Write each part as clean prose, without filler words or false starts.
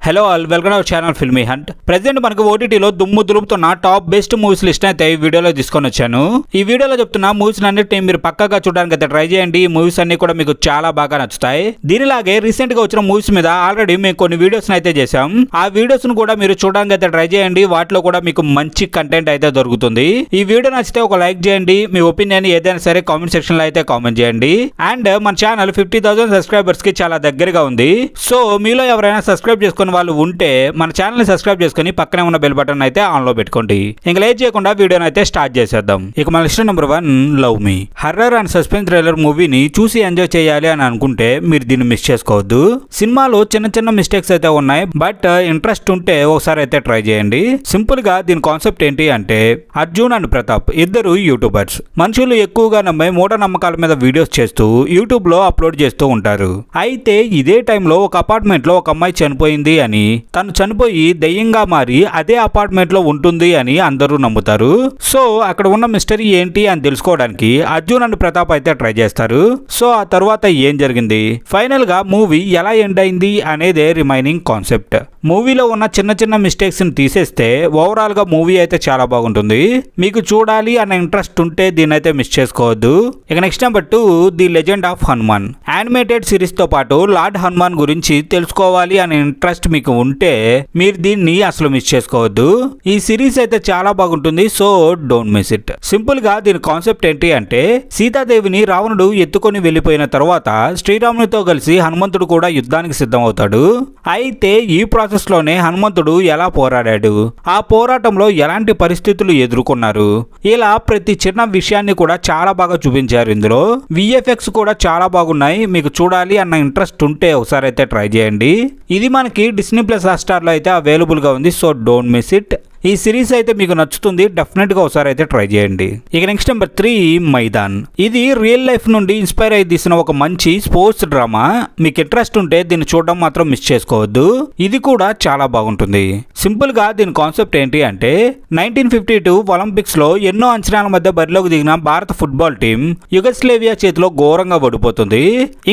Hello all welcome our channel filmy hunt. Present మనకు ఓటీటీలో దుమ్ము దులుపుతున్న టాప్ బెస్ట్ మూవీస్ లిస్ట్ అయితే ఈ వీడియోలో తీసుకొని వచ్చాను. ఈ వీడియోలో చెప్తున్న మూవీస్ అన్నిటిని మీరు పక్కాగా చూడడానికి అయితే ట్రై చేయండి. ఈ మూవీస్ అన్ని కూడా మీకు చాలా బాగా నచ్చుతాయి. దీనిలాగే రీసెంట్ గా వచ్చిన మూవీస్ మీద ఆల్రెడీ మేము కొన్ని వీడియోస్ అయితే చేసాం. ఆ వీడియోస్ ను కూడా మీరు చూడడానికి అయితే ట్రై చేయండి. వాటిలో కూడా మీకు మంచి కంటెంట్ అయితే దొరుకుతుంది. ఈ వీడియో నచ్చితే ఒక లైక్ చేయండి. మీ ఒపీనియన్ ఏదైనా సరే కామెంట్ సెక్షన్ లో అయితే కామెంట్ చేయండి. అండ్ మన ఛానల్ 50,000 సబ్స్క్రైబర్స్ కి చాలా దగ్గరగా ఉంది. సో మీలో ఎవరైనా సబ్స్క్రైబ్ చేసుకుని వాళ్ళు ఉంటే మన ఛానల్ ని సబ్స్క్రైబ్ చేసుకుని పక్కనే ఉన్న బెల్ బటన్ అయితే ఆన్ లో పెట్టుకోండి. ఇంకా లేట్ చేయకుండా వీడియోని అయితే స్టార్ట్ చేసేద్దాం. ఇక మన list number 1 love me. Horror and suspense thriller మూవీని చూసి ఎంజాయ్ చేయాలి అని అనుకుంటే మీరు దీన్ని మిస్ చేసుకోవద్దు. సినిమాలో చిన్న చిన్న మిస్టేక్స్ అయితే ఉన్నాయి, బట్ ఇంట్రెస్ట్ ఉంటే ఒకసారి అయితే ట్రై చేయండి. సింపుల్ గా దీని కాన్సెప్ట్ ఏంటి అంటే, అర్జున్ అండ్ ప్రతాప్ ఇద్దరు యూట్యూబర్స్. మనుషులు ఎక్కువగా నమ్మే మూఢనమ్మకాల మీద వీడియోస్ చేస్తూ యూట్యూబ్ లో అప్లోడ్ చేస్తూ ఉంటారు. అయితే ఇదే టైంలో ఒక అపార్ట్మెంట్ లో ఒక అమ్మాయి చనిపోయింది అని, తను చనిపోయి దెయ్యంగా మారి అదే అపార్ట్మెంట్ లో ఉంటుంది అని అందరూ నమ్ముతారు. సో అక్కడ ఉన్న మిస్టరీ ఏంటి అని తెలుసుకోవడానికి అర్జున్ అండ్ ప్రతాప్ అయితే ట్రై చేస్తారు. సో ఆ తర్వాత ఏం జరిగింది, ఫైనల్ గా మూవీ ఎలా ఎండ్ అయింది అనేదే రిమైనింగ్ కాన్సెప్ట్. మూవీలో ఉన్న చిన్న చిన్న మిస్టేక్స్ ని తీసేస్తే ఓవరాల్ గా మూవీ అయితే చాలా బాగుంటుంది. మీకు చూడాలి అన్న ఇంట్రెస్ట్ ఉంటే దీన్ని అయితే మిస్ చేసుకోవద్దు. ఇక next number 2 the legend of Hanuman. Animated series తో పాటు లార్డ్ హనుమాన్ గురించి తెలుసుకోవాలి అనే ఇంట్రెస్ట్ మీకు ఉంటే మీరు దీన్ని అసలు మిస్ చేసుకోవద్దు. ఈ సిరీస్ అయితే చాలా బాగుంటుంది. So don't miss it. Simple గా దీని కాన్సెప్ట్ ఏంటి అంటే, సీతాదేవిని రావణుడు ఎత్తుకొని వెళ్లిపోయిన తర్వాత శ్రీరామునితో కలిసి హనుమంతుడు కూడా యుద్ధానికి సిద్ధం అవుతాడు. అయితే ఈ ప్రాసెస్ లోనే హనుమంతుడు ఎలా పోరాడాడు, ఆ పోరాటంలో ఎలాంటి పరిస్థితులు ఎదుర్కొన్నారు, ఇలా ప్రతి చిన్న విషయాన్ని కూడా చాలా బాగా చూపించారు. ఇందులో విఎఫ్ఎక్స్ కూడా చాలా బాగున్నాయి. మీకు చూడాలి అన్న ఇంట్రెస్ట్ ఉంటే ఒకసారి అయితే ట్రై చేయండి. ఇది మనకి డిస్నీ ప్లస్ హాట్‌స్టార్ లో అయితే అవైలబుల్ గా ఉంది. So don't miss it. ఈ సిరీస్ అయితే మీకు నచ్చుతుంది. డెఫినెట్ గా ఒకసారి అయితే ట్రై చేయండి. ఇక నెక్స్ట్ నెంబర్ 3 మైదాన్. ఇది రియల్ లైఫ్ నుండి ఇన్స్పైర్ అయి తీసిన ఒక మంచి స్పోర్ట్స్ డ్రామా. మీకు ఇంట్రెస్ట్ ఉంటే దీన్ని చూడడం మాత్రం మిస్ చేసుకోవద్దు. ఇది కూడా చాలా బాగుంటుంది. సింపుల్ గా దీని కాన్సెప్ట్ ఏంటి అంటే, 1952 ఒలింపిక్స్ లో ఎన్నో అంచనాల మధ్య బరిలోకి దిగిన భారత ఫుట్బాల్ టీం యుగస్లేవియా చేతిలో ఘోరంగా ఓడిపోతుంది.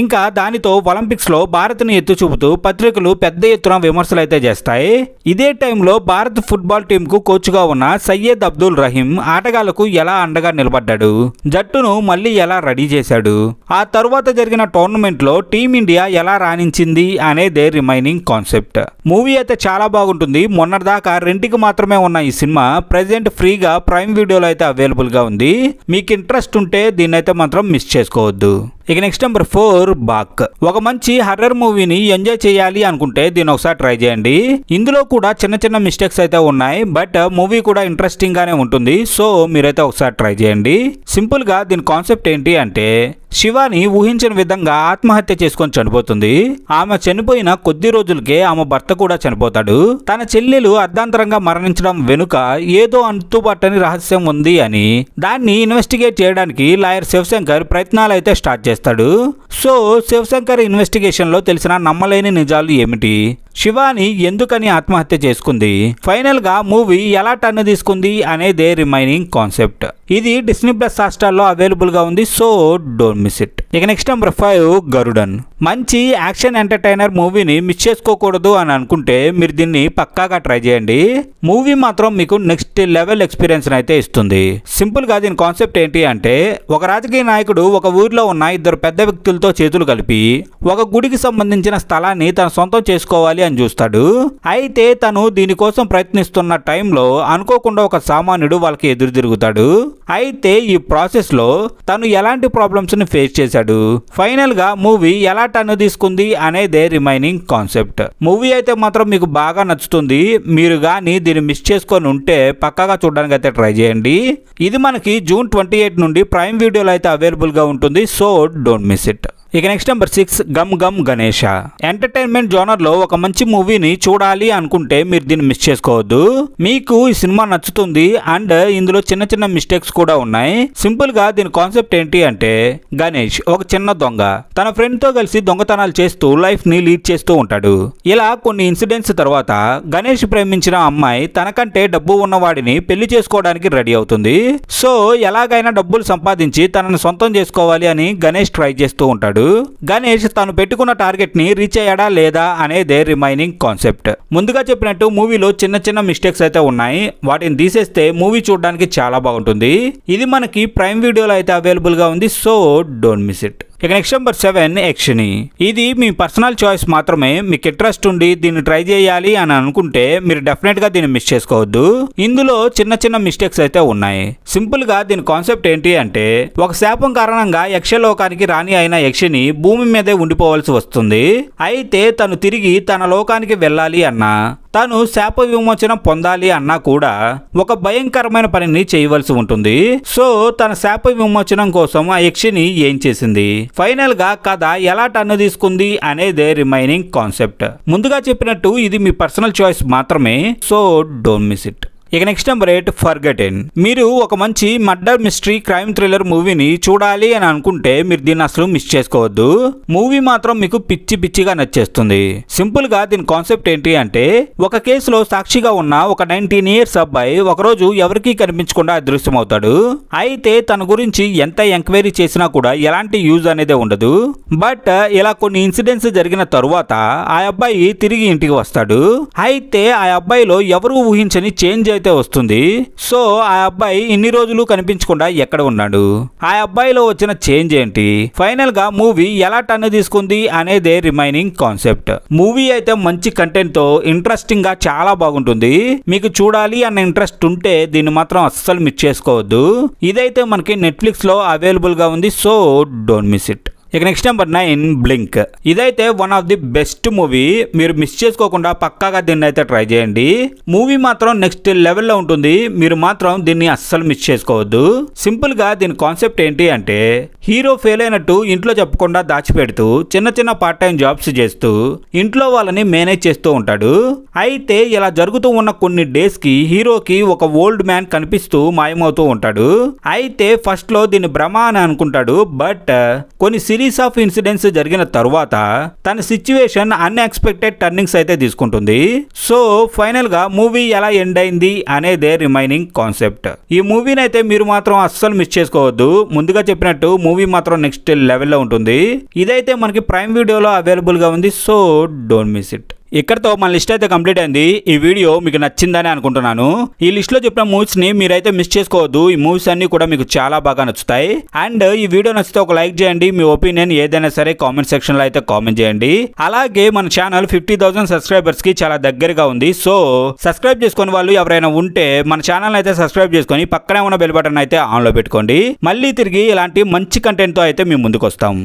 ఇంకా దానితో ఒలింపిక్స్ లో భారత్ ని ఎత్తు చూపుతూ పత్రికలు పెద్ద ఎత్తున విమర్శలు అయితే చేస్తాయి. ఇదే టైంలో భారత ఫుట్బాల్ టీం కు కోచ్ గా ఉన్న సయ్యద్ అబ్దుల్ రహీం ఆటగాళ్లకు ఎలా అండగా నిలబడ్డాడు, జట్టును మళ్ళీ ఎలా రెడీ చేశాడు, ఆ తరువాత జరిగిన టోర్నమెంట్ లో టీమిండియా ఎలా రాణించింది అనేదే రిమైనింగ్ కాన్సెప్ట్. మూవీ అయితే చాలా బాగుంటుంది. మొన్నటిదాకా రెంట్కి మాత్రమే ఉన్న ఈ సినిమా ప్రెజెంట్ ఫ్రీగా ప్రైమ్ వీడియోలో అయితే అవైలబుల్ గా ఉంది. మీకు ఇంట్రెస్ట్ ఉంటే దీన్ని అయితే మాత్రం మిస్ చేసుకోవద్దు. ఇక నెక్స్ట్ నెంబర్ 4 బాక్. ఒక మంచి హర్రర్ మూవీని ఎంజాయ్ చేయాలి అనుకుంటే దీన్ని ఒకసారి ట్రై చేయండి. ఇందులో కూడా చిన్న చిన్న మిస్టేక్స్ అయితే ఉన్నాయి, బట్ మూవీ కూడా ఇంట్రెస్టింగ్ గానే ఉంటుంది. సో మీరైతే ఒకసారి ట్రై చేయండి. సింపుల్ గా దీని కాన్సెప్ట్ ఏంటి అంటే, శివాని ఊహించిన విధంగా ఆత్మహత్య చేసుకొని చనిపోతుంది. ఆమె చనిపోయిన కొద్ది రోజులకే ఆమె భర్త కూడా చనిపోతాడు. తన చెల్లెలు అర్ధాంతరంగా మరణించడం వెనుక ఏదో అంతుపట్టని రహస్యం ఉంది అని దాన్ని ఇన్వెస్టిగేట్ చేయడానికి లాయర్ శివశంకర్ ప్రయత్నాలు అయితే స్టార్ట్ చేస్తాడు. సో శివశంకర్ ఇన్వెస్టిగేషన్ లో తెలిసిన నమ్మలేని నిజాలు ఏమిటి, శివాని ఎందుకని ఆత్మహత్య చేసుకుంది, ఫైనల్ గా మూవీ ఎలా టర్న్ తీసుకుంది అనేదే రిమైనింగ్ కాన్సెప్ట్. ఇది డిస్నీ ప్లస్ హాట్‌స్టార్ లో అవైలబుల్ గా ఉంది. So don't miss it. ఇక నెక్స్ట్ నెంబర్ 5 గరుడన్. మంచి యాక్షన్ ఎంటర్టైనర్ మూవీని మిస్ చేసుకోకూడదు అని అనుకుంటే మీరు దీన్ని పక్కాగా ట్రై చేయండి. మూవీ మాత్రం మీకు నెక్స్ట్ లెవెల్ ఎక్స్పీరియన్స్ అయితే ఇస్తుంది. సింపుల్ గా దీని కాన్సెప్ట్ ఏంటి అంటే, ఒక రాజకీయ నాయకుడు ఒక ఊర్లో ఉన్న ఇద్దరు పెద్ద వ్యక్తులతో చేతులు కలిపి ఒక గుడికి సంబంధించిన స్థలాన్ని తన సొంతం చేసుకోవాలి అని చూస్తాడు. అయితే తను దీనికోసం ప్రయత్నిస్తున్న టైంలో అనుకోకుండా ఒక సామాన్యుడు వాళ్ళకి ఎదురు తిరుగుతాడు. అయితే ఈ ప్రాసెస్ లో తను ఎలాంటి ప్రాబ్లమ్స్ ని ఫేస్ చేశాడు, ఫైనల్ గా మూవీ ఎలా టర్న్ తీసుకుంది అనేదే రిమైనింగ్ కాన్సెప్ట్. మూవీ అయితే మాత్రం మీకు బాగా నచ్చుతుంది. మీరు గానీ దీన్ని మిస్ చేసుకొని ఉంటే పక్కాగా చూడడానికి అయితే ట్రై చేయండి. ఇది మనకి జూన్ 28 నుండి ప్రైమ్ వీడియోలో అయితే అవైలబుల్ గా ఉంటుంది. So don't miss it. ఇక next number 6 Gam Gam Ganesha. Entertainment genre లో ఒక మంచి మూవీని చూడాలి అనుకుంటే మీరు దీన్ని మిస్ చేసుకోవద్దు. మీకు ఈ సినిమా నచ్చుతుంది. అండ్ ఇందులో చిన్న చిన్న మిస్టేక్స్ కూడా ఉన్నాయి. సింపుల్ గా దీని కాన్సెప్ట్ ఏంటి అంటే, గణేష్ ఒక చిన్న దొంగ తన ఫ్రెండ్ తో కలిసి దొంగతనాలు చేస్తూ లైఫ్ ని లీడ్ చేస్తూ ఉంటాడు. ఇలా కొన్ని ఇన్సిడెంట్స్ తర్వాత గణేష్ ప్రేమించిన అమ్మాయి తనకంటే డబ్బు ఉన్నవాడిని పెళ్లి చేసుకోవడానికి రెడీ అవుతుంది. సో ఎలాగైనా డబ్బులు సంపాదించి తనను సొంతం చేసుకోవాలి అని గణేష్ ట్రై చేస్తూ ఉంటాడు. ఉంటాడు. గణేష్ తను పెట్టుకున్న టార్గెట్ ని రీచ్ అయ్యాడా లేదా అనేదే రిమైనింగ్ కాన్సెప్ట్. ముందుగా చెప్పినట్టు మూవీలో చిన్న చిన్న మిస్టేక్స్ అయితే ఉన్నాయి. వాటిని తీసేస్తే మూవీ చూడడానికి చాలా బాగుంటుంది. ఇది మనకి ప్రైమ్ వీడియోలో అయితే అవైలబుల్ గా ఉంది. So don't miss it. ఇక నెక్స్ట్ నెంబర్ 7 యక్షిని. ఇది మీ పర్సనల్ చాయిస్ మాత్రమే. మీకు ఇంట్రెస్ట్ ఉండి దీన్ని ట్రై చేయాలి అని అనుకుంటే మీరు డెఫినెట్ గా దీన్ని మిస్ చేసుకోవద్దు. ఇందులో చిన్న చిన్న మిస్టేక్స్ అయితే ఉన్నాయి. సింపుల్ గా దీని కాన్సెప్ట్ ఏంటి అంటే, ఒక శాపం కారణంగా యక్షలోకానికి రాణి అయిన యక్షిని భూమి మీదే ఉండిపోవాల్సి వస్తుంది. అయితే తను తిరిగి తన లోకానికి వెళ్ళాలి అన్నా, తాను శాప విమోచన పొందాలి అన్నా కూడా ఒక భయంకరమైన పనిని చేయవలసి ఉంటుంది. సో తన శాప విమోచనం కోసం ఆ యక్షిని ఏం చేసింది, ఫైనల్ గా కథ ఎలా టర్న్ తీసుకుంది అనేదే రిమైనింగ్ కాన్సెప్ట్. ముందుగా చెప్పినట్టు ఇది మీ పర్సనల్ చాయిస్ మాత్రమే. So don't miss it. ఇక నెక్స్ట్ నెంబర్ 8 ఫర్గెటెన్. మీరు ఒక మంచి మర్డర్ మిస్టరీ క్రైమ్ థ్రిల్లర్ మూవీని చూడాలి అని అనుకుంటే మీరు దీన్ని అసలు మిస్ చేసుకోవద్దు. మూవీ మాత్రం మీకు పిచ్చి పిచ్చిగా నచ్చేస్తుంది. సింపుల్ గా దీని కాన్సెప్ట్ ఏంటి అంటే, ఒక కేసులో సాక్షిగా ఉన్న ఒక 19 years అబ్బాయి ఒకరోజు ఎవరికీ కనిపించకుండా అదృశ్యమవుతాడు. అయితే తన గురించి ఎంత ఎంక్వైరీ చేసినా కూడా ఎలాంటి యూజ్ అనేది ఉండదు. బట్ ఇలా కొన్ని ఇన్సిడెంట్స్ జరిగిన తరువాత ఆ అబ్బాయి తిరిగి ఇంటికి వస్తాడు. అయితే ఆ అబ్బాయిలో ఎవరు ఊహించని చేంజ్ అయితే వస్తుంది. సో ఆ అబ్బాయి ఇన్ని రోజులు కనిపించకుండా ఎక్కడ ఉన్నాడు, ఆ అబ్బాయిలో వచ్చిన చేంజ్ ఏంటి, ఫైనల్ గా మూవీ ఎలా టర్న్ తీసుకుంది అనేదే రిమైనింగ్ కాన్సెప్ట్. మూవీ అయితే మంచి కంటెంట్ తో ఇంట్రెస్టింగ్ గా చాలా బాగుంటుంది. మీకు చూడాలి అన్న ఇంట్రెస్ట్ ఉంటే దీన్ని మాత్రం అస్సలు మిస్ చేసుకోవద్దు. ఇదైతే మనకి నెట్ఫ్లిక్స్ లో అవైలబుల్ గా ఉంది. So don't miss it. ఇక నెక్స్ట్ నెంబర్ 9 బ్లింక్. ఇదైతే one of the best movie. మీరు మిస్ చేసుకోకుండా పక్కాగా దీన్ని అయితే ట్రై చేయండి. మూవీ మాత్రం నెక్స్ట్ లెవెల్లో ఉంటుంది. మీరు మాత్రం దీన్ని అస్సలు మిస్ చేసుకోవద్దు. సింపుల్ గా దీని కాన్సెప్ట్ ఏంటి అంటే, హీరో ఫెయిల్ అయినట్టు ఇంట్లో చెప్పకుండా దాచిపెడుతూ చిన్న చిన్న పార్ట్ టైం జాబ్స్ చేస్తూ ఇంట్లో వాళ్ళని మేనేజ్ చేస్తూ ఉంటాడు. అయితే ఇలా జరుగుతూ ఉన్న కొన్ని డేస్ కి హీరోకి ఒక ఓల్డ్ మ్యాన్ కనిపిస్తూ మాయమవుతూ ఉంటాడు. అయితే ఫస్ట్ లో దీన్ని భ్రమ అని అనుకుంటాడు. బట్ కొన్ని సిరీస్ ఆఫ్ ఇన్సిడెంట్స్ జరిగిన తరువాత తన సిచ్యువేషన్ అన్ఎక్స్పెక్టెడ్ టర్నింగ్స్ అయితే తీసుకుంటుంది. సో ఫైనల్ గా మూవీ ఎలా ఎండ్ అయింది అనేదే రిమైనింగ్ కాన్సెప్ట్. ఈ మూవీని అయితే మీరు మాత్రం అస్సలు మిస్ చేసుకోవద్దు. ముందుగా చెప్పినట్టు మూవీ మాత్రం నెక్స్ట్ లెవెల్లో ఉంటుంది. ఇదైతే మనకి ప్రైమ్ వీడియోలో అవైలబుల్ గా ఉంది. So don't miss it. ఇక్కడతో మన లిస్ట్ అయితే కంప్లీట్ అయింది. ఈ వీడియో మీకు నచ్చిందని అనుకుంటున్నాను. ఈ లిస్ట్ లో చెప్పిన మూవీస్ ని మీరైతే మిస్ చేసుకోవద్దు. ఈ మూవీస్ అన్ని కూడా మీకు చాలా బాగా నచ్చుతాయి. అండ్ ఈ వీడియో నచ్చితే ఒక లైక్ చేయండి. మీ ఒపీనియన్ ఏదైనా సరే కామెంట్ సెక్షన్ లో అయితే కామెంట్ చేయండి. అలాగే మన ఛానల్ 50,000 సబ్స్క్రైబర్స్ కి చాలా దగ్గరగా ఉంది. సో సబ్స్క్రైబ్ చేసుకుని వాళ్ళు ఎవరైనా ఉంటే మన ఛానల్ అయితే సబ్స్క్రైబ్ చేసుకొని పక్కనే ఉన్న బెల్ బటన్ అయితే ఆన్ లో పెట్టుకోండి. మళ్ళీ తిరిగి ఇలాంటి మంచి కంటెంట్ తో అయితే మేము ముందుకు వస్తాం.